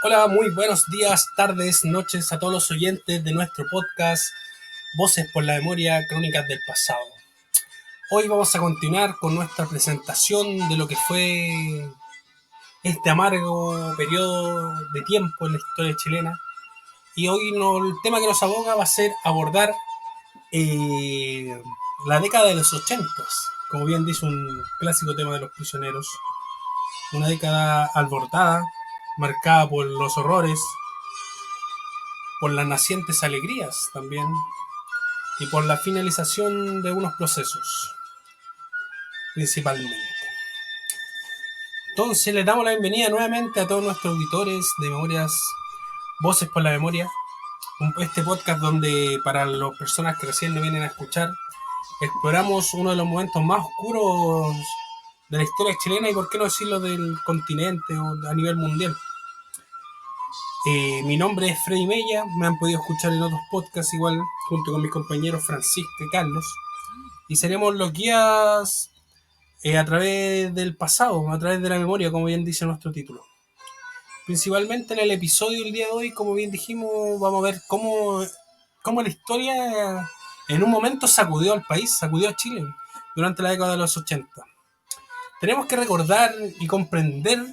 Hola, muy buenos días, tardes, noches a todos los oyentes de nuestro podcast Voces por la Memoria, Crónicas del Pasado. Hoy vamos a continuar con nuestra presentación de lo que fue este amargo periodo de tiempo en la historia chilena. Y hoy el tema que nos aboga va a ser abordar eh, la década de los 80, como bien dice un clásico tema de los prisioneros. Una década alborotada, marcada por los horrores, por las nacientes alegrías también y por la finalización de unos procesos, principalmente. Entonces, les damos la bienvenida nuevamente a todos nuestros auditores de Memorias, Voces por la Memoria, este podcast donde para las personas que recién lo vienen a escuchar, exploramos uno de los momentos más oscuros de la historia chilena y por qué no decirlo del continente o a nivel mundial. Mi nombre es Freddy Mella, me han podido escuchar en otros podcasts igual, junto con mis compañeros Francisco y Carlos, y seremos los guías a través del pasado, a través de la memoria, como bien dice nuestro título. Principalmente en el episodio del día de hoy, como bien dijimos, vamos a ver cómo la historia en un momento sacudió al país, sacudió a Chile durante la década de los 80. Tenemos que recordar y comprender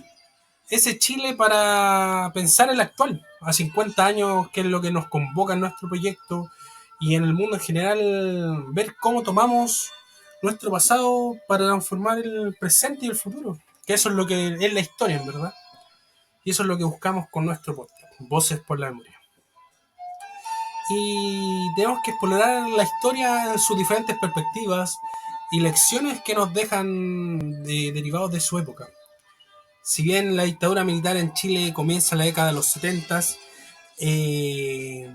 ese Chile para pensar en el actual, a 50 años, que es lo que nos convoca en nuestro proyecto y en el mundo en general, ver cómo tomamos nuestro pasado para transformar el presente y el futuro, que eso es lo que es la historia, en verdad, y eso es lo que buscamos con nuestro podcast, Voces por la Memoria. Y tenemos que explorar la historia en sus diferentes perspectivas y lecciones que nos dejan derivados de su época. Si bien la dictadura militar en Chile comienza en la década de los 70, eh,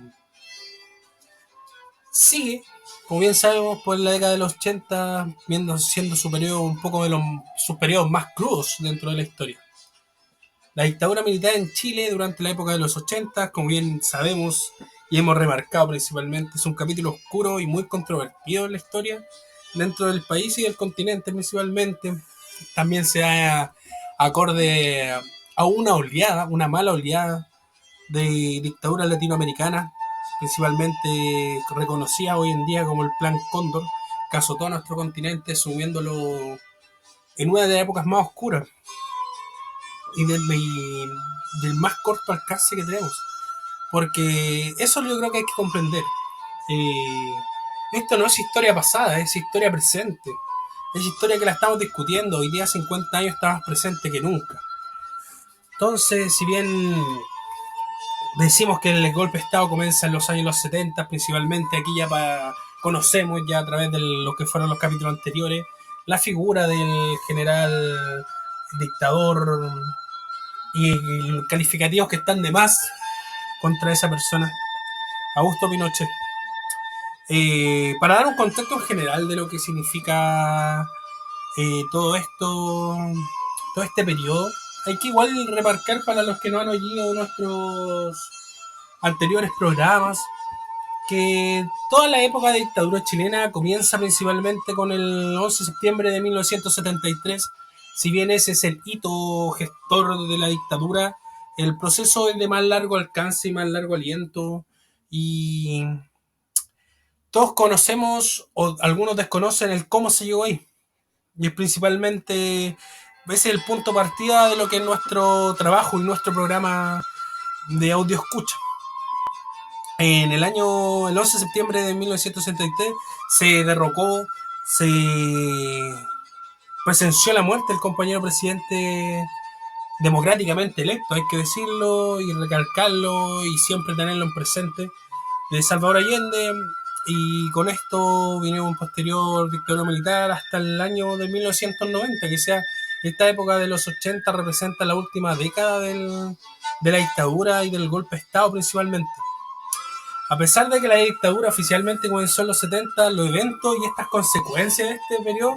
sigue, como bien sabemos, por la década de los 80, siendo su periodo un poco de sus periodos más crudos dentro de la historia. La dictadura militar en Chile durante la época de los 80, como bien sabemos y hemos remarcado principalmente, es un capítulo oscuro y muy controvertido en la historia dentro del país y del continente principalmente. También se da acorde a una mala oleada de dictadura latinoamericana, principalmente reconocida hoy en día como el Plan Cóndor, que azotó a nuestro continente, sumiéndolo en una de las épocas más oscuras y del más corto alcance que tenemos. Porque eso yo creo que hay que comprender. Eh, Esto no es historia pasada, es historia presente. Es historia que la estamos discutiendo. Hoy día, 50 años, está más presente que nunca. Entonces, si bien decimos que el golpe de Estado comienza en los años 70, principalmente aquí conocemos ya a través de lo que fueron los capítulos anteriores, la figura del general dictador y calificativos que están de más contra esa persona, Augusto Pinochet. Para dar un contexto general de lo que significa todo esto, todo este periodo, hay que igual remarcar para los que no han oído nuestros anteriores programas que toda la época de dictadura chilena comienza principalmente con el 11 de septiembre de 1973. Si bien ese es el hito gestor de la dictadura, el proceso es de más largo alcance y más largo aliento, y todos conocemos o algunos desconocen el cómo se llegó ahí. Y es principalmente ese es el punto de partida de lo que es nuestro trabajo y nuestro programa de audio escucha. El 11 de septiembre de 1963 se derrocó, se presenció la muerte del compañero presidente democráticamente electo, hay que decirlo y recalcarlo y siempre tenerlo en presente, de Salvador Allende. Y con esto vino un posterior dictadura militar hasta el año de 1990, que sea esta época de los 80 representa la última década de la dictadura y del golpe de Estado principalmente. A pesar de que la dictadura oficialmente comenzó en los 70, los eventos y estas consecuencias de este periodo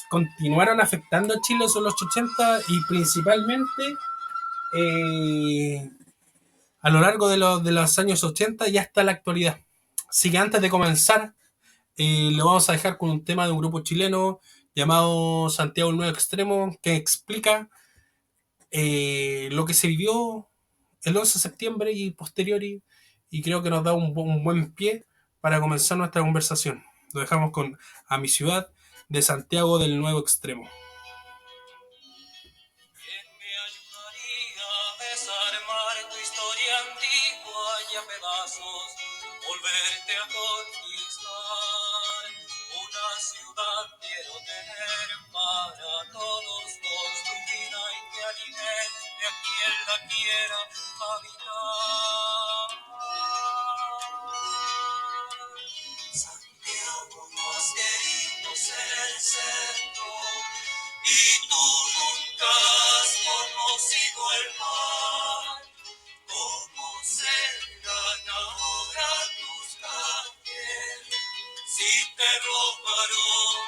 continuaron afectando a Chile en los 80 y principalmente eh, a lo largo de los años 80 y hasta la actualidad. Así que antes de comenzar, lo vamos a dejar con un tema de un grupo chileno llamado Santiago el Nuevo Extremo, que explica lo que se vivió el 11 de septiembre y posteriori, y creo que nos da un buen pie para comenzar nuestra conversación. Lo dejamos con A mi ciudad de Santiago del Nuevo Extremo. ¿Quién me ayudaría a desarmar tu historia antigua y a pedazos volverte a conquistar? Una ciudad quiero tener para todos construida y que alimente a quien la quiera habitar. Santiago, no has querido ser el centro y tú nunca has conocido el mar. ¿Cómo serán ahora tus calles si te robaron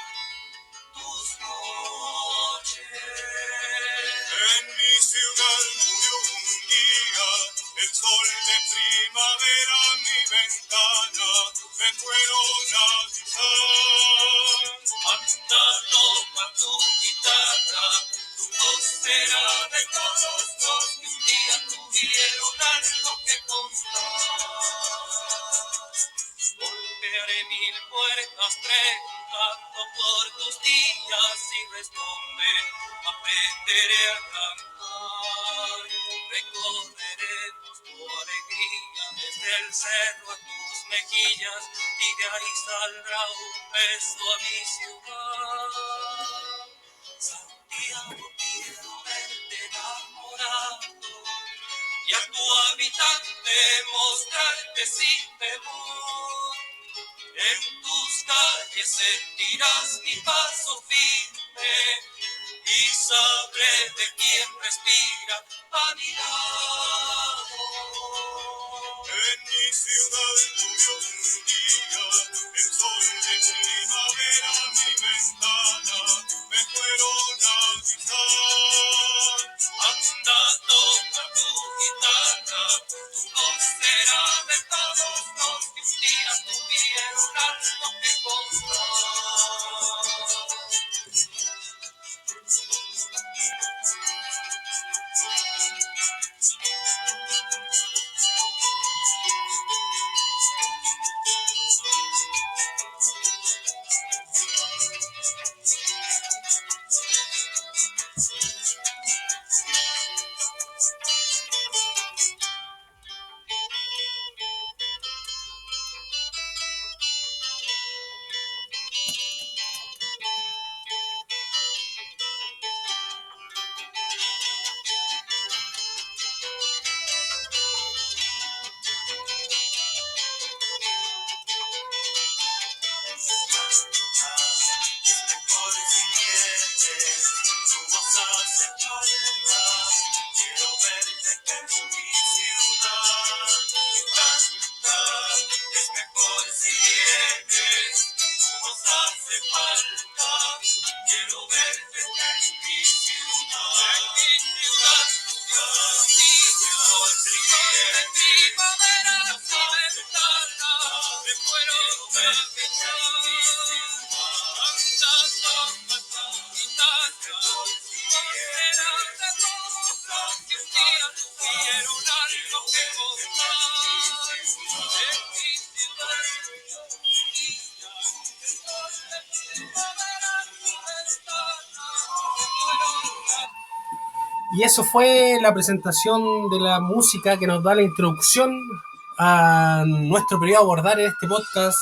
tus noches? En mi ciudad murió un día el sol de primavera a mi ventana, me fueron a avisar. Anda, toma tu guitarra, tu voz será de todos los que un día tuvieron algo que contar. Golpearé mil puertas preguntando por tus días y responde, aprenderé a cantar. Recorreremos tu alegría desde el cerro a tus mejillas y de ahí saldrá un beso a mi ciudad. Santiago, quiero verte enamorado y a tu habitante mostrarte sin temor. En tus calles sentirás mi paso firme y sabré de quién respira a mi lado. En mi ciudad murió un día el sol de primavera a mi ventana, me fueron a avisar. Anda, toca tu guitarra, tu voz será de todos los que un día tuvieron algo que contar. Y eso fue la presentación de la música que nos da la introducción a nuestro periodo a abordar en este podcast.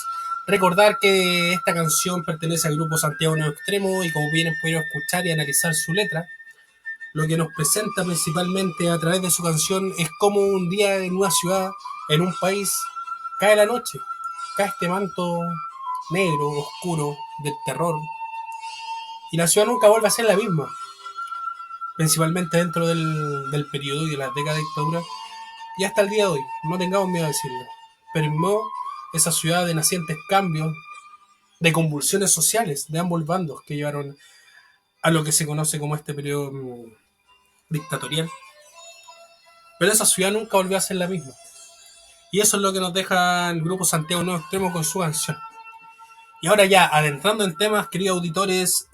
Recordar que esta canción pertenece al grupo Santiago Nuevo Extremo y como bien pudieron escuchar y analizar su letra, lo que nos presenta principalmente a través de su canción es como un día en una ciudad, en un país, cae la noche, cae este manto negro, oscuro, del terror, y la ciudad nunca vuelve a ser la misma, principalmente dentro del periodo y de las décadas de dictadura, y hasta el día de hoy, no tengamos miedo a decirlo, permeó esa ciudad de nacientes cambios, de convulsiones sociales de ambos bandos que llevaron a lo que se conoce como este periodo dictatorial. Pero esa ciudad nunca volvió a ser la misma. Y eso es lo que nos deja el grupo Santiago Nuevo Extremo con su canción. Y ahora ya, adentrando en temas, queridos auditores,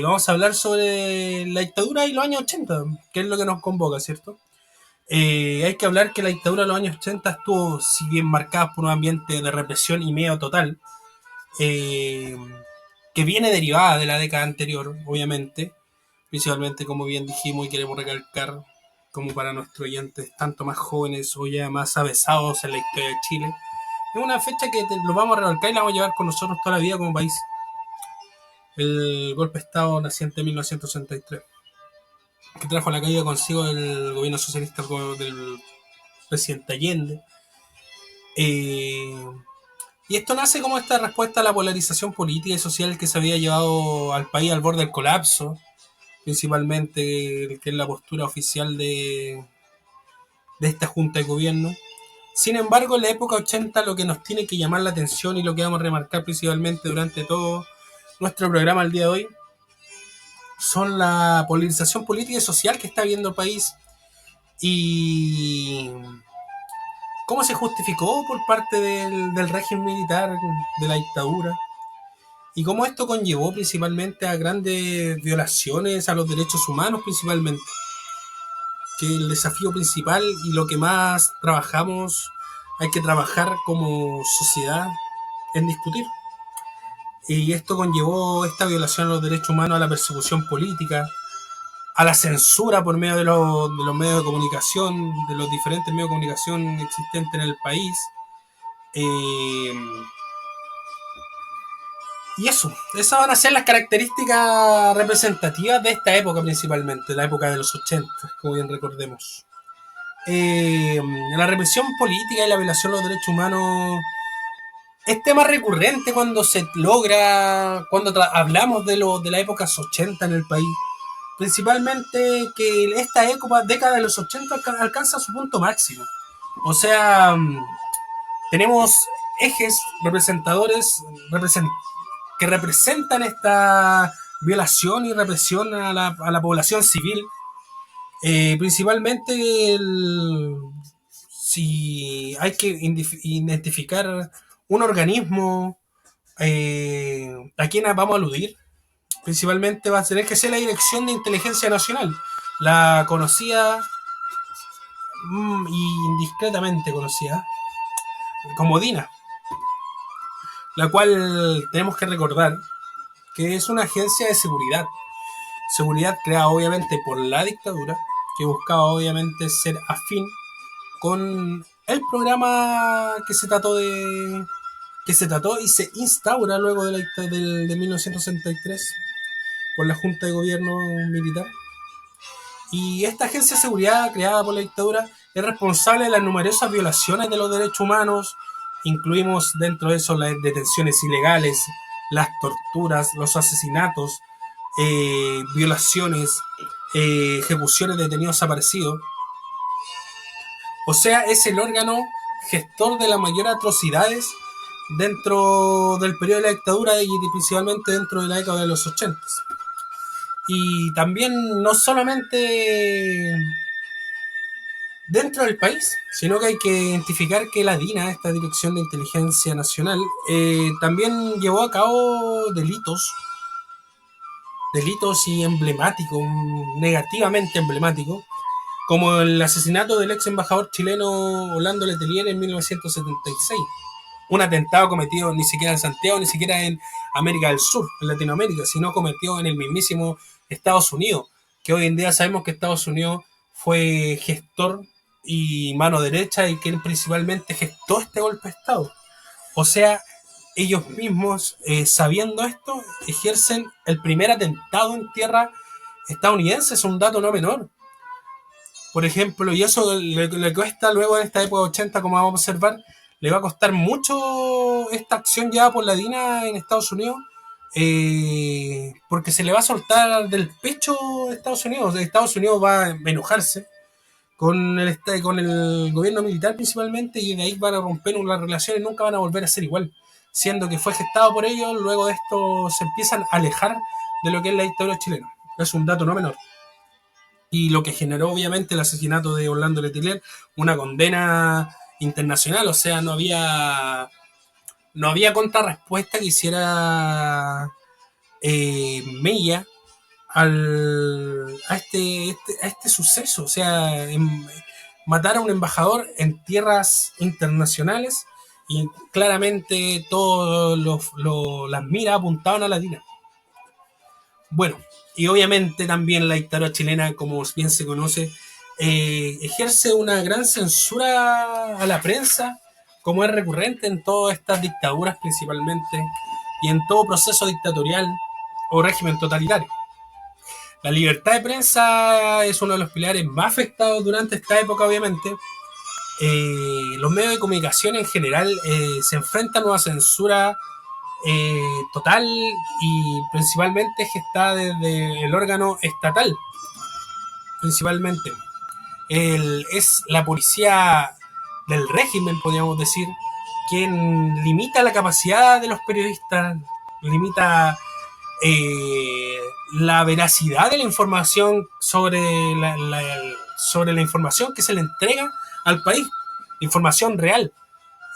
vamos a hablar sobre la dictadura y los años 80, que es lo que nos convoca, ¿cierto? Hay que hablar que la dictadura de los años 80 estuvo, si bien marcada por un ambiente de represión y miedo total, eh, que viene derivada de la década anterior, obviamente, principalmente como bien dijimos y queremos recalcar, como para nuestros oyentes tanto más jóvenes o ya más avesados en la historia de Chile. Es una fecha que lo vamos a recalcar y la vamos a llevar con nosotros toda la vida como país. El golpe de Estado naciente en 1963, que trajo a la caída consigo el gobierno socialista del presidente Allende. Eh, y esto nace como esta respuesta a la polarización política y social que se había llevado al país al borde del colapso, principalmente que es la postura oficial de esta junta de gobierno. Sin embargo, en la época 80 lo que nos tiene que llamar la atención y lo que vamos a remarcar principalmente durante todo nuestro programa el día de hoy son la polarización política y social que está viendo el país y cómo se justificó por parte del régimen militar, de la dictadura, y cómo esto conllevó principalmente a grandes violaciones a los derechos humanos principalmente, que el desafío principal y lo que más trabajamos, hay que trabajar como sociedad en discutir. Y esto conllevó esta violación a los derechos humanos, a la persecución política, a la censura por medio de los medios de comunicación, de los diferentes medios de comunicación existentes en el país. Eh, y eso, esas van a ser las características representativas de esta época principalmente, la época de los 80, como bien recordemos. La represión política y la violación de los derechos humanos es tema recurrente cuando se logra, cuando hablamos de la época 80 en el país. Principalmente que esta época, década de los 80, alcanza su punto máximo. O sea, tenemos ejes representadores que representan esta violación y represión a la población civil. Principalmente si hay que identificar un organismo a quien vamos a aludir, principalmente va a tener que ser la Dirección de Inteligencia Nacional, la conocida y indiscretamente conocida como DINA, la cual tenemos que recordar que es una agencia de seguridad. Seguridad creada obviamente por la dictadura, que buscaba obviamente ser afín con el programa que se trató y se instaura luego de 1963 por la Junta de Gobierno Militar. Y esta agencia de seguridad creada por la dictadura es responsable de las numerosas violaciones de los derechos humanos. Incluimos dentro de eso las detenciones ilegales, las torturas, los asesinatos, violaciones, ejecuciones de detenidos desaparecidos. O sea, es el órgano gestor de las mayores atrocidades dentro del periodo de la dictadura y principalmente dentro de la década de los 80. Y también no solamente dentro del país, sino que hay que identificar que la DINA, esta Dirección de Inteligencia Nacional, también llevó a cabo delitos y emblemáticos, negativamente emblemáticos, como el asesinato del ex embajador chileno Orlando Letelier en 1976. Un atentado cometido ni siquiera en Santiago, ni siquiera en América del Sur, en Latinoamérica, sino cometido en el mismísimo Estados Unidos, que hoy en día sabemos que Estados Unidos fue gestor y mano derecha y que él principalmente gestó este golpe de Estado. O sea, ellos mismos, sabiendo esto, ejercen el primer atentado en tierra estadounidense, es un dato no menor. Por ejemplo, y eso le cuesta luego en esta época 80, como vamos a observar, le va a costar mucho esta acción llevada por la DINA en Estados Unidos, porque se le va a soltar del pecho a Estados Unidos. Estados Unidos va a enojarse con el gobierno militar principalmente, y de ahí van a romper las relaciones y nunca van a volver a ser igual. Siendo que fue gestado por ellos, luego de esto se empiezan a alejar de lo que es la dictadura chilena. Es un dato no menor. Y lo que generó obviamente el asesinato de Orlando Letelier, una condena internacional. O sea, no había contrarrespuesta que hiciera mella a este suceso. O sea, matar a un embajador en tierras internacionales y claramente todas las miras apuntaban a la Dina. Bueno, y obviamente también la dictadura chilena, como bien se conoce, ejerce una gran censura a la prensa, como es recurrente en todas estas dictaduras principalmente, y en todo proceso dictatorial o régimen totalitario. La libertad de prensa es uno de los pilares más afectados durante esta época, obviamente. Los medios de comunicación en general se enfrentan a una censura total y principalmente gestada desde el órgano estatal, principalmente. Es la policía del régimen, podríamos decir, quien limita la capacidad de los periodistas, limita la veracidad de la información sobre la información que se le entrega al país, información real.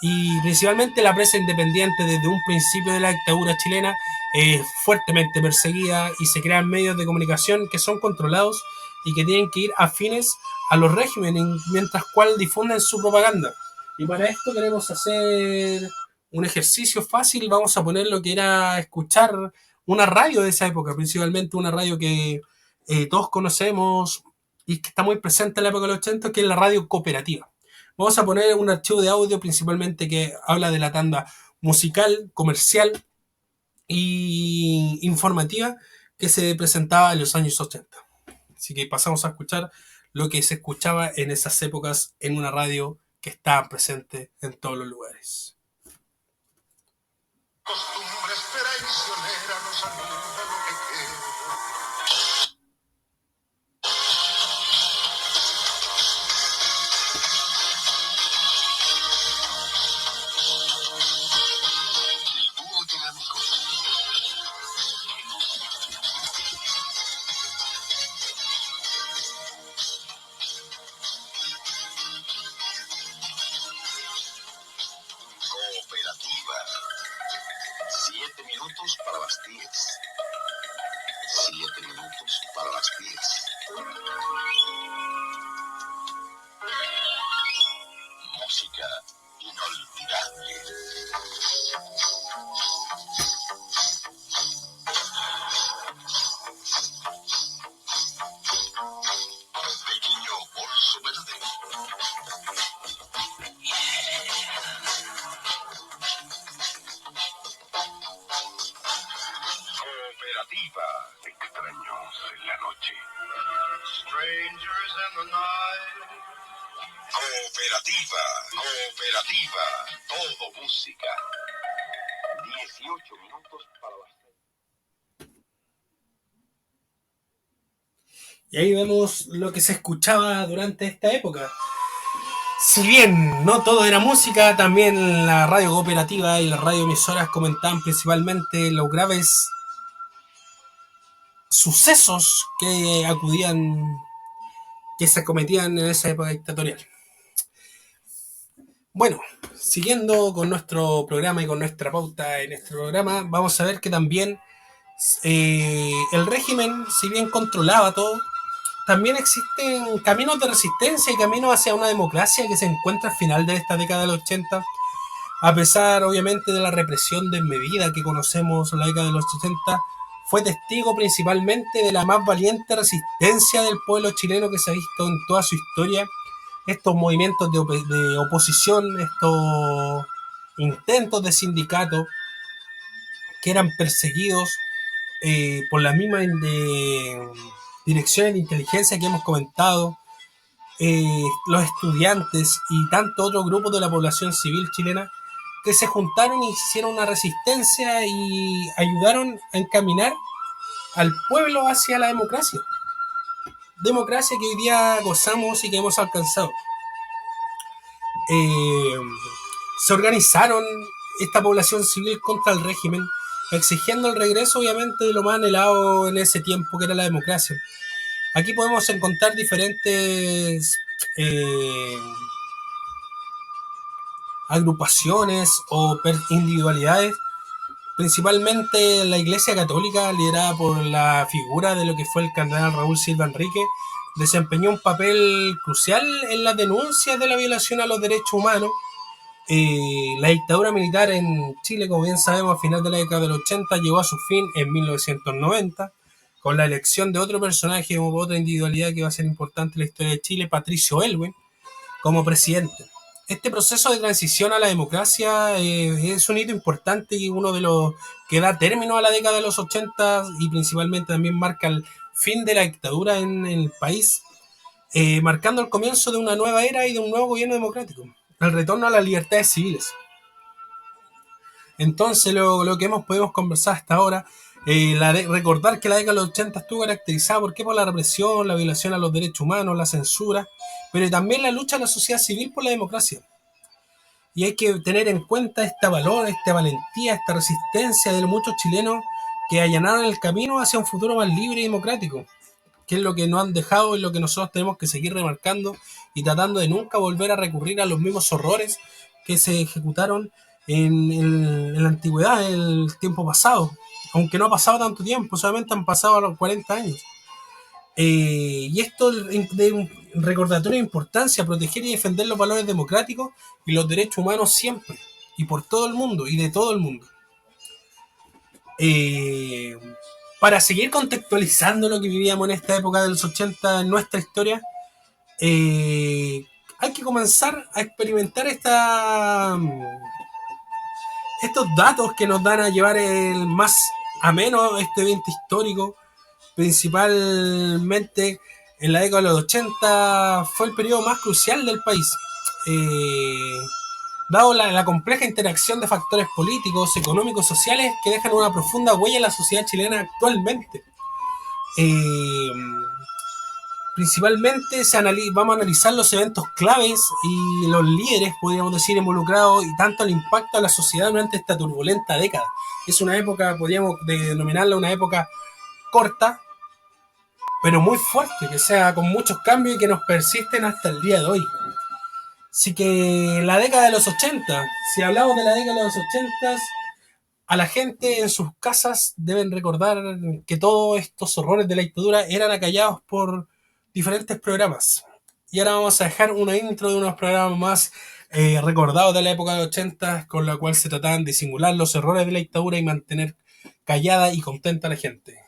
Y principalmente la prensa independiente desde un principio de la dictadura chilena es fuertemente perseguida y se crean medios de comunicación que son controlados y que tienen que ir afines a los regímenes mientras cual difunden su propaganda. Y para esto queremos hacer un ejercicio fácil. Vamos a poner lo que era escuchar una radio de esa época, principalmente una radio que todos conocemos y que está muy presente en la época de los 80, que es la radio cooperativa. Vamos a poner un archivo de audio principalmente que habla de la tanda musical, comercial y informativa que se presentaba en los años 80. Así que pasamos a escuchar lo que se escuchaba en esas épocas en una radio que estaba presente en todos los lugares. Costumbres traicioneras nos anuncia lo que queda. Cooperativa. 7 minutos para las 10. 7 minutos para las 10. Música inolvidable. Pequeño bolso verde. Cooperativa. Extraños en la noche. Strangers in the night. Cooperativa. Cooperativa. Todo música. 18 minutos para las 6. Y ahí vemos lo que se escuchaba durante esta época. Si bien no todo era música, también la radio cooperativa y las radioemisoras comentaban principalmente los graves sucesos que se cometían en esa época dictatorial. Bueno, siguiendo con nuestro programa y con nuestra pauta en este programa, vamos a ver que también el régimen, si bien controlaba todo, también existen caminos de resistencia y caminos hacia una democracia que se encuentra al final de esta década de los 80, a pesar obviamente de la represión desmedida que conocemos en la década de los 80, fue testigo principalmente de la más valiente resistencia del pueblo chileno que se ha visto en toda su historia. Estos movimientos de oposición, estos intentos de sindicato que eran perseguidos por las mismas direcciones de inteligencia que hemos comentado, los estudiantes y tantos otros grupos de la población civil chilena que se juntaron y hicieron una resistencia y ayudaron a encaminar al pueblo hacia la democracia. Democracia que hoy día gozamos y que hemos alcanzado. Se organizaron esta población civil contra el régimen, exigiendo el regreso obviamente de lo más anhelado en ese tiempo que era la democracia. Aquí podemos encontrar diferentes agrupaciones o individualidades, principalmente la Iglesia Católica, liderada por la figura de lo que fue el cardenal Raúl Silva Enrique, desempeñó un papel crucial en las denuncias de la violación a los derechos humanos. La dictadura militar en Chile, como bien sabemos, a final de la década del 80 llegó a su fin en 1990, con la elección de otro personaje o otra individualidad que va a ser importante en la historia de Chile, Patricio Aylwin, como presidente. Este proceso de transición a la democracia es un hito importante y uno de los que da término a la década de los 80 y principalmente también marca el fin de la dictadura en el país, marcando el comienzo de una nueva era y de un nuevo gobierno democrático, el retorno a las libertades civiles. Entonces, lo que podemos conversar hasta ahora, recordar que la década de los 80 estuvo caracterizada por la represión, la violación a los derechos humanos, la censura, pero también la lucha de la sociedad civil por la democracia. Y hay que tener en cuenta este valor, esta valentía, esta resistencia de muchos chilenos que allanaron el camino hacia un futuro más libre y democrático, que es lo que nos han dejado y lo que nosotros tenemos que seguir remarcando y tratando de nunca volver a recurrir a los mismos horrores que se ejecutaron en la antigüedad, en el tiempo pasado, aunque no ha pasado tanto tiempo, solamente han pasado los 40 años. Y esto de un recordatorio de importancia, proteger y defender los valores democráticos y los derechos humanos siempre, y por todo el mundo, y de todo el mundo. Para seguir contextualizando lo que vivíamos en esta época de los 80 en nuestra historia, hay que comenzar a experimentar estos datos que nos dan a llevar el más ameno este evento histórico. Principalmente en la década de los 80 fue el periodo más crucial del país, dado la compleja interacción de factores políticos, económicos, sociales que dejan una profunda huella en la sociedad chilena actualmente. Principalmente vamos a analizar los eventos claves y los líderes, podríamos decir, involucrados y tanto el impacto a la sociedad durante esta turbulenta década. Es una época, podríamos denominarla una época corta, pero muy fuerte, que sea con muchos cambios y que nos persisten hasta el día de hoy. Así que la década de los 80, si hablamos de la década de los 80, a la gente en sus casas deben recordar que todos estos horrores de la dictadura eran acallados por diferentes programas. Y ahora vamos a dejar una intro de unos programas más recordados de la época de los 80, con la cual se trataban de simular los errores de la dictadura y mantener callada y contenta a la gente.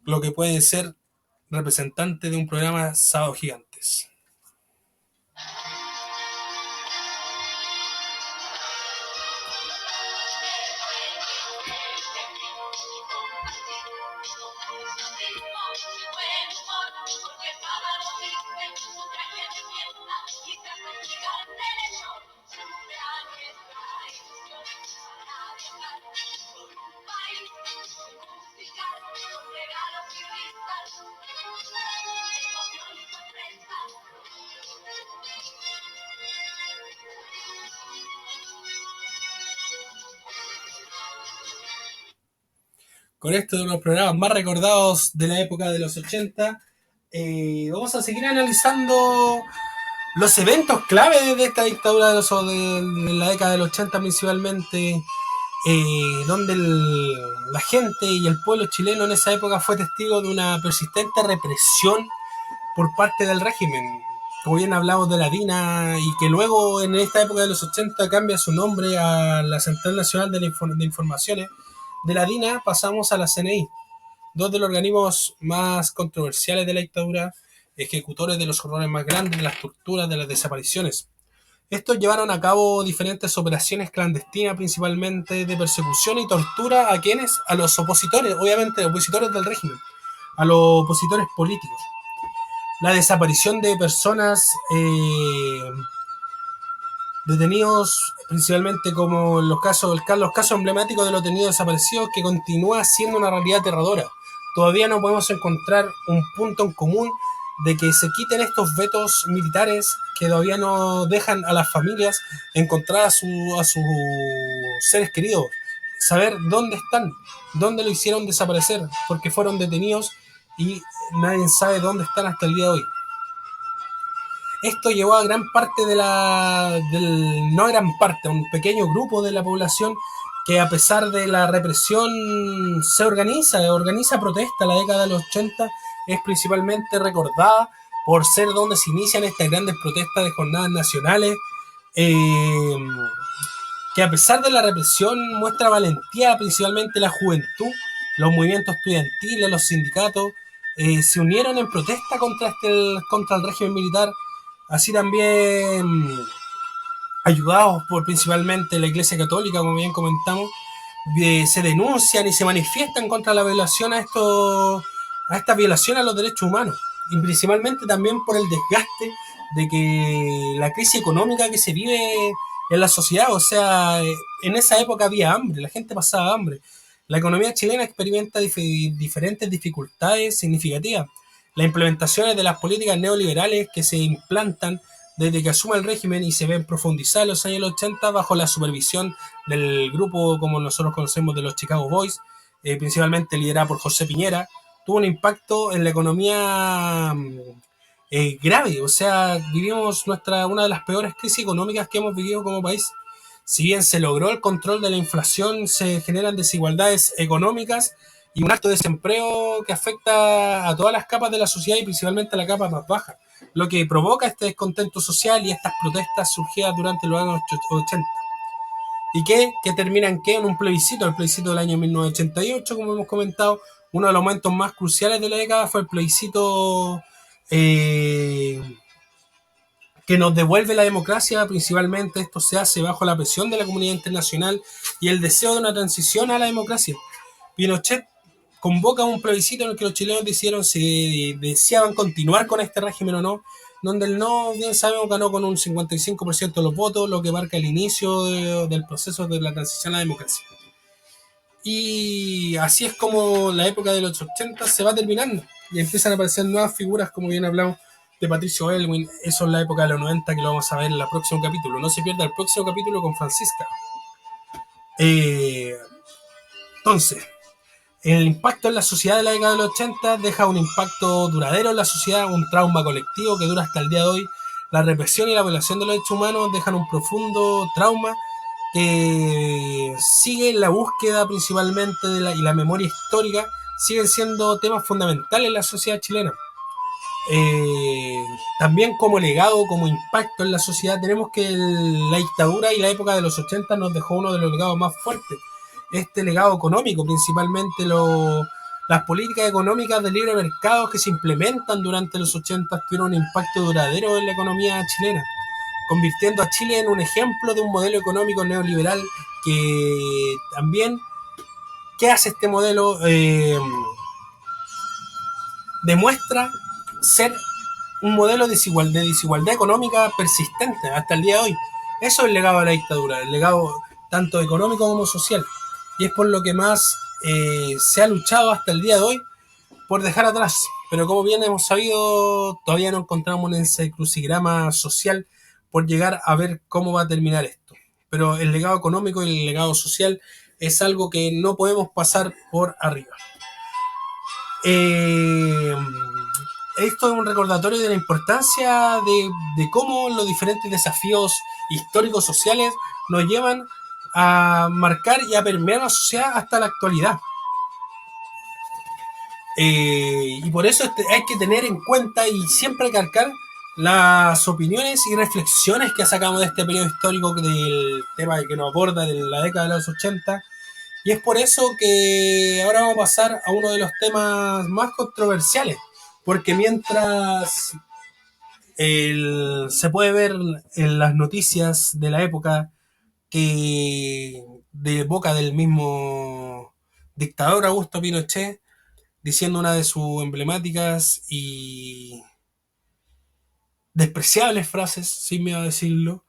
Lo que puede ser representante de un programa Sábados Gigantes. Con esto de los programas más recordados de la época de los 80, vamos a seguir analizando los eventos clave de esta dictadura de la década del 80 principalmente, donde la gente y el pueblo chileno en esa época fue testigo de una persistente represión por parte del régimen. Como bien hablamos de la DINA, y que luego en esta época de los 80 cambia su nombre a la Central Nacional de Informaciones. De la DINA pasamos a la CNI, dos de los organismos más controversiales de la dictadura, ejecutores de los horrores más grandes, de las torturas, de las desapariciones. Estos llevaron a cabo diferentes operaciones clandestinas, principalmente de persecución y tortura a quienes, a los opositores, obviamente opositores del régimen, a los opositores políticos. La desaparición de personas, detenidos, principalmente como los casos emblemáticos de los detenidos desaparecidos, que continúa siendo una realidad aterradora. Todavía no podemos encontrar un punto en común de que se quiten estos vetos militares que todavía no dejan a las familias encontrar a sus seres queridos, saber dónde están, dónde lo hicieron desaparecer, porque fueron detenidos y nadie sabe dónde están hasta el día de hoy. Esto llevó a gran parte a un pequeño grupo de la población que, a pesar de la represión, se organiza protesta. La década de los 80 es principalmente recordada por ser donde se inician estas grandes protestas de jornadas nacionales, eh, que a pesar de la represión muestra valentía, principalmente la juventud, los movimientos estudiantiles, los sindicatos, se unieron en protesta contra el régimen militar, así también ayudados por principalmente la Iglesia Católica, como bien comentamos, se denuncian y se manifiestan contra la violación a esta violación a los derechos humanos, y principalmente también por el desgaste de que la crisis económica que se vive en la sociedad. O sea, en esa época había hambre, la gente pasaba hambre. La economía chilena experimenta diferentes dificultades significativas. Las implementaciones de las políticas neoliberales que se implantan desde que asume el régimen y se ven profundizadas en los años 80 bajo la supervisión del grupo, como nosotros conocemos, de los Chicago Boys, principalmente liderada por José Piñera, tuvo un impacto en la economía grave. O sea, vivimos una de las peores crisis económicas que hemos vivido como país. Si bien se logró el control de la inflación, se generan desigualdades económicas y un alto desempleo que afecta a todas las capas de la sociedad y principalmente a la capa más baja, lo que provoca este descontento social y estas protestas surgidas durante los años 80. ¿Y que termina en qué? En un plebiscito, el plebiscito del año 1988, como hemos comentado. Uno de los momentos más cruciales de la década fue el plebiscito eh, que nos devuelve la democracia. Principalmente esto se hace bajo la presión de la comunidad internacional y el deseo de una transición a la democracia. Pinochet convoca un plebiscito en el que los chilenos decidieron si deseaban continuar con este régimen o no, donde el no, bien sabemos, ganó con un 55% de los votos, lo que marca el inicio del proceso de la transición a la democracia. Y así es como la época de los 80 se va terminando y empiezan a aparecer nuevas figuras, como bien hablamos de Patricio Elwin. Eso es la época de los 90, que lo vamos a ver en el próximo capítulo. No se pierda el próximo capítulo con Francisca. Entonces, el impacto en la sociedad de la década de los 80 deja un impacto duradero en la sociedad, un trauma colectivo que dura hasta el día de hoy. La represión y la violación de los derechos humanos dejan un profundo trauma que sigue en la búsqueda principalmente y la memoria histórica, siguen siendo temas fundamentales en la sociedad chilena. También como legado, como impacto en la sociedad, tenemos que la dictadura y la época de los 80 nos dejó uno de los legados más fuertes. Este legado económico, principalmente las políticas económicas de libre mercado que se implementan durante los 80 tuvieron un impacto duradero en la economía chilena, convirtiendo a Chile en un ejemplo de un modelo económico neoliberal que también, ¿qué hace este modelo? Demuestra ser un modelo de desigualdad económica persistente hasta el día de hoy. Eso es el legado de la dictadura, el legado tanto económico como social. Y es por lo que más se ha luchado hasta el día de hoy por dejar atrás. Pero como bien hemos sabido, todavía no encontramos en ese crucigrama social por llegar a ver cómo va a terminar esto. Pero el legado económico y el legado social es algo que no podemos pasar por arriba. Esto es un recordatorio de la importancia de cómo los diferentes desafíos históricos sociales nos llevan a marcar y a permear la sociedad hasta la actualidad. Y por eso hay que tener en cuenta y siempre calcar las opiniones y reflexiones que sacamos de este periodo histórico del tema que nos aborda de la década de los 80. Y es por eso que ahora vamos a pasar a uno de los temas más controversiales, porque mientras se puede ver en las noticias de la época que de boca del mismo dictador Augusto Pinochet, diciendo una de sus emblemáticas y despreciables frases, sin miedo a decirlo,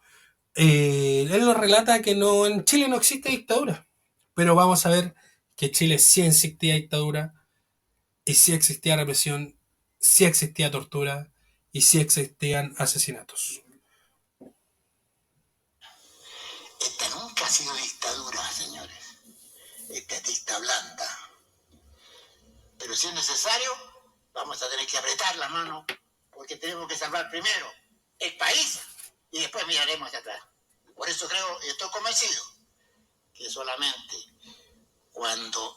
él nos relata que en Chile no existe dictadura, pero vamos a ver que en Chile sí existía dictadura, y sí existía represión, sí existía tortura, y sí existían asesinatos. Esta nunca ha sido dictadura, señores. Esta es dicta blanda. Pero si es necesario, vamos a tener que apretar la mano, porque tenemos que salvar primero el país y después miraremos hacia atrás. Por eso creo y estoy convencido que solamente cuando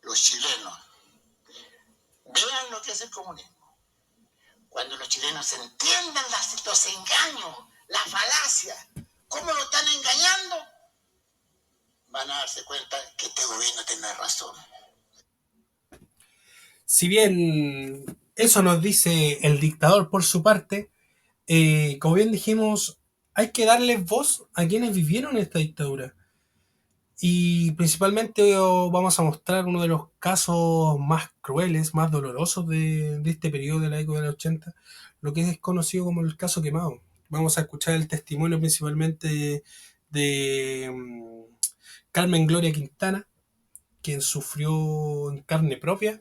los chilenos Vean lo que es el comunismo. Cuando los chilenos entiendan los engaños, la falacia, cómo lo están engañando, van a darse cuenta que este gobierno tiene razón. Si bien eso nos dice el dictador por su parte, como bien dijimos, hay que darle voz a quienes vivieron esta dictadura. Y principalmente vamos a mostrar uno de los casos más crueles, más dolorosos de este periodo de la década del 80, lo que es conocido como el caso Quemado. Vamos a escuchar el testimonio principalmente de Carmen Gloria Quintana, quien sufrió en carne propia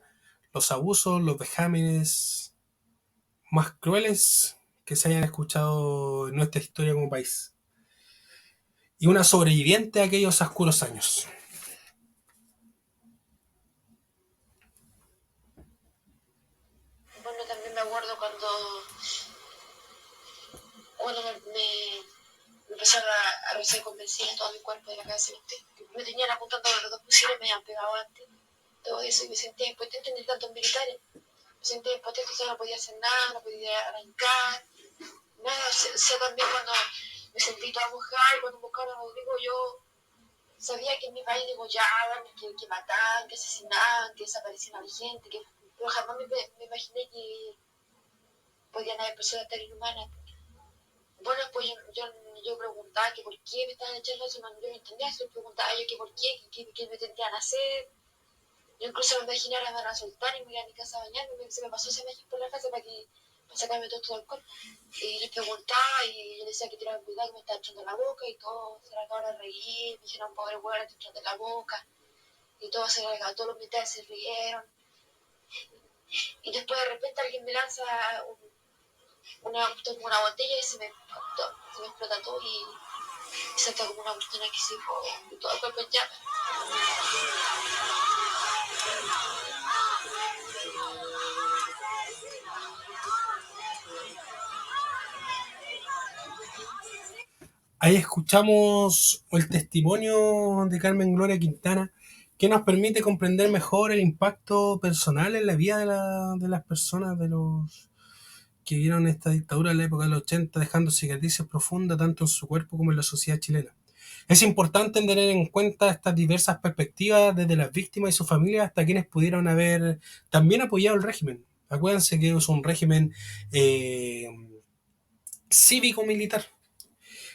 los abusos, los vejámenes más crueles que se hayan escuchado en nuestra historia como país. Y una sobreviviente a aquellos oscuros años. Bueno, también me acuerdo cuando me empezaron a revisar convencida en todo mi cuerpo de la cabeza. Me tenían apuntando a los dos fusiles, me habían pegado antes. Todo eso, y me sentía impotente en tantos militares. Me sentía impotente, o sea, no podía hacer nada, no podía arrancar. Nada, o sea, también cuando me sentí toda mojada y cuando buscaron a Rodrigo, yo sabía que en mi país degollaban, que mataban, que asesinaban, que desaparecían a la gente, pero jamás me imaginé que podían haber personas tan inhumanas. Bueno, pues yo preguntaba que por qué me estaban echando eso, yo no entendía eso, preguntaba yo que por qué me tendrían a hacer. Yo incluso me imaginé ahora me van a soltar y me iba a mi casa a bañarme, se me pasó esa imagen por la casa para sacarme todo el cuerpo. Y les preguntaba y yo decía que tiraban cuidado, que me estaba echando la boca y todo se la acabaron de reír, me dijeron, pobre hueá, te echando la boca. Y todo se la todos los militares se rieron. Y después de repente alguien me lanza una botella y se me explota todo y salta como una cuestión aquí se fue y todo el cuerpo en llamas. Ahí escuchamos el testimonio de Carmen Gloria Quintana, que nos permite comprender mejor el impacto personal en la vida de las personas, de los que vieron esta dictadura en la época de los 80, dejando cicatrices profundas tanto en su cuerpo como en la sociedad chilena. Es importante tener en cuenta estas diversas perspectivas, desde las víctimas y sus familias hasta quienes pudieron haber también apoyado el régimen. Acuérdense que es un régimen cívico-militar.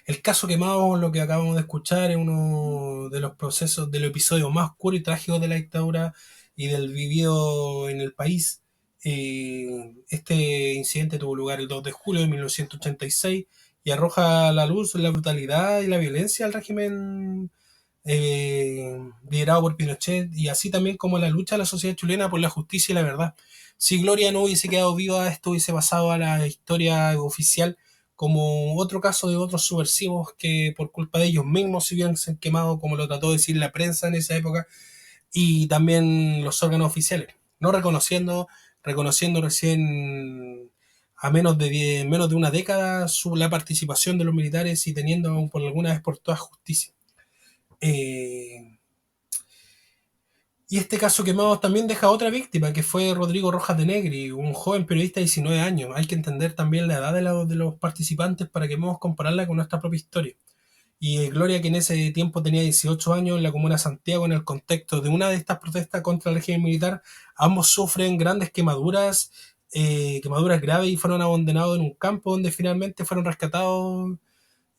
El caso Quemado, lo que acabamos de escuchar, es uno de los procesos, de los episodios más oscuros y trágicos de la dictadura y del vivido en el país. Este incidente tuvo lugar el 2 de julio de 1986 y arroja a la luz la brutalidad y la violencia del régimen liderado por Pinochet, y así también como la lucha de la sociedad chilena por la justicia y la verdad. Si Gloria no hubiese quedado viva, esto hubiese pasado a la historia oficial como otro caso de otros subversivos que por culpa de ellos mismos se hubieran quemado, como lo trató de decir la prensa en esa época, y también los órganos oficiales, no reconociendo recién a menos de una década la participación de los militares y teniendo por alguna vez por todas justicia. Y este caso Quemados también deja otra víctima, que fue Rodrigo Rojas de Negri, un joven periodista de 19 años. Hay que entender también la edad de los participantes para que podamos compararla con nuestra propia historia. Y Gloria, que en ese tiempo tenía 18 años en la comuna de Santiago, en el contexto de una de estas protestas contra el régimen militar, ambos sufren grandes quemaduras graves, y fueron abandonados en un campo donde finalmente fueron rescatados,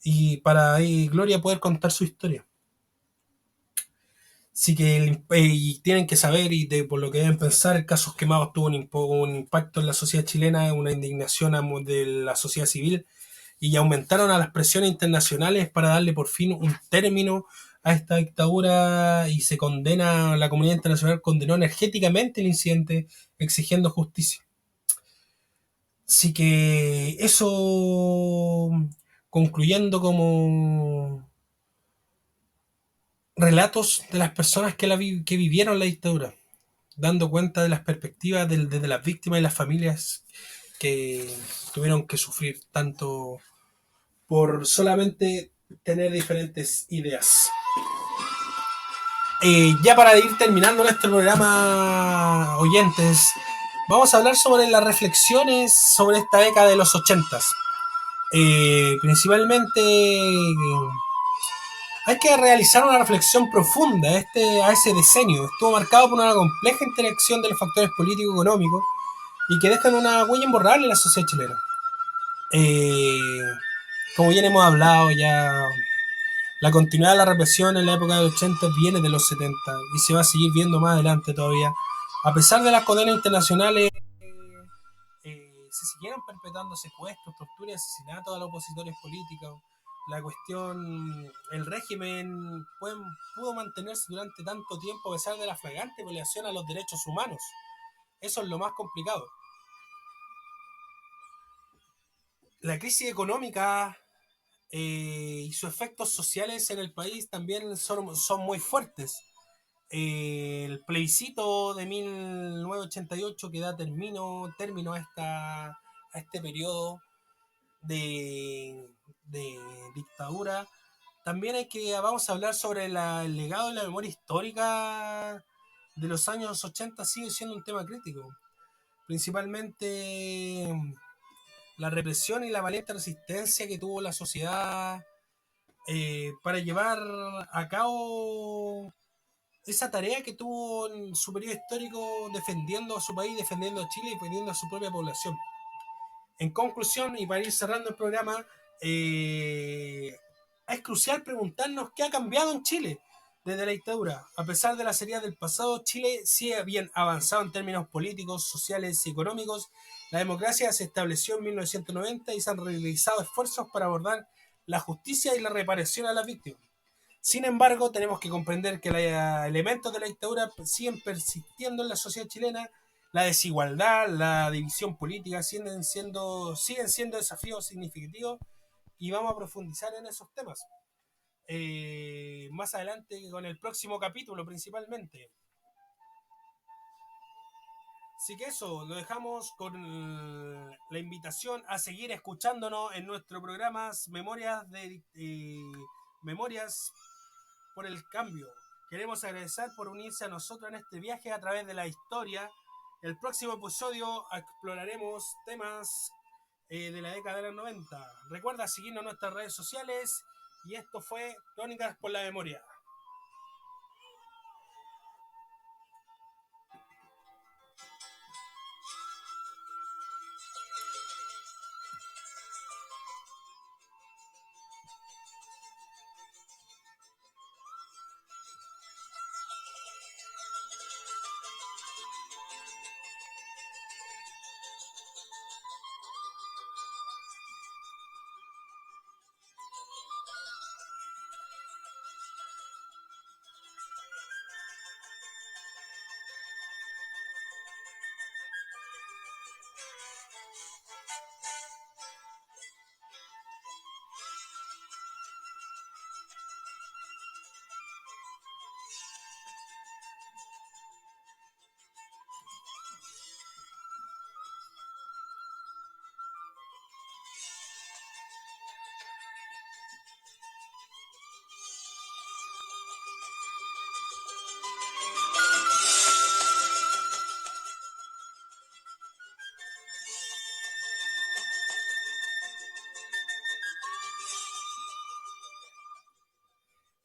y para ahí Gloria poder contar su historia. Así que y tienen que saber, y por lo que deben pensar, el caso Quemados tuvo un impacto en la sociedad chilena, una indignación de la sociedad civil, y aumentaron a las presiones internacionales para darle por fin un término a esta dictadura, y la comunidad internacional condenó energéticamente el incidente, exigiendo justicia. Así que eso, concluyendo como relatos de las personas que vivieron la dictadura, dando cuenta de las perspectivas desde las víctimas y las familias que tuvieron que sufrir tanto por solamente tener diferentes ideas. Ya para ir terminando nuestro programa, oyentes, Vamos a hablar sobre las reflexiones sobre esta década de los 80. Principalmente hay que realizar una reflexión profunda a ese decenio. Estuvo marcado por una compleja interacción de los factores políticos y económicos y que dejan una huella imborrable en la sociedad chilena. Eh, Como bien hemos hablado ya, la continuidad de la represión en la época de los 80 viene de los 70 y se va a seguir viendo más adelante todavía. A pesar de las condenas internacionales, se siguieron perpetrando secuestros, torturas y asesinatos a los opositores políticos. La cuestión, el régimen pudo mantenerse durante tanto tiempo a pesar de la flagrante violación a los derechos humanos. Eso es lo más complicado. La crisis económica y sus efectos sociales en el país también son muy fuertes. El plebiscito de 1988 que da término a este periodo de dictadura. También vamos a hablar sobre el legado y la memoria histórica de los años 80, sigue siendo un tema crítico. Principalmente la represión y la valiente resistencia que tuvo la sociedad para llevar a cabo esa tarea que tuvo en su periodo histórico defendiendo a su país, defendiendo a Chile y defendiendo a su propia población. En conclusión, y para ir cerrando el programa, es crucial preguntarnos qué ha cambiado en Chile desde la dictadura. A pesar de las heridas del pasado, Chile sigue bien avanzado en términos políticos, sociales y económicos. La democracia se estableció en 1990 y se han realizado esfuerzos para abordar la justicia y la reparación a las víctimas. Sin embargo, tenemos que comprender que los elementos de la dictadura siguen persistiendo en la sociedad chilena. La desigualdad, la división política siguen siendo desafíos significativos y vamos a profundizar en esos temas. Más adelante con el próximo capítulo principalmente. Así que eso, lo dejamos con la invitación a seguir escuchándonos en nuestro programa Memorias por el Cambio. Queremos agradecer por unirse a nosotros en este viaje a través de la historia. El próximo episodio exploraremos temas de la década de los 90. Recuerda seguirnos en nuestras redes sociales y esto fue Crónicas por la Memoria.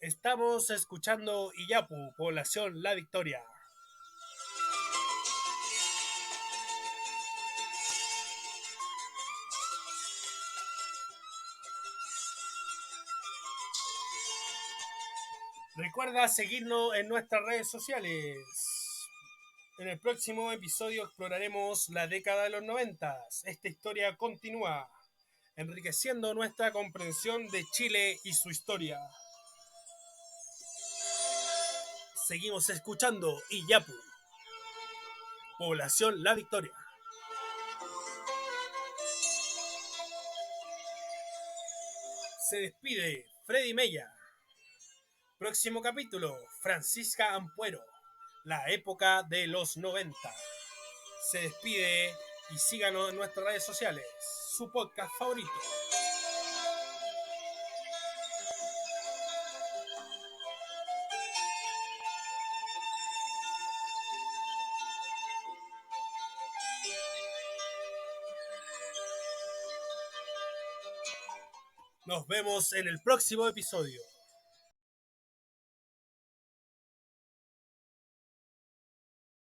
Estamos escuchando Iyapu, población La Victoria. Recuerda seguirnos en nuestras redes sociales. En el próximo episodio exploraremos la década de los 90. Esta historia continúa, enriqueciendo nuestra comprensión de Chile y su historia. Seguimos escuchando Iyapu, población La Victoria. Se despide Freddy Mella. Próximo capítulo, Francisca Ampuero, la época de los 90. Se despide y síganos en nuestras redes sociales, su podcast favorito. Nos vemos en el próximo episodio.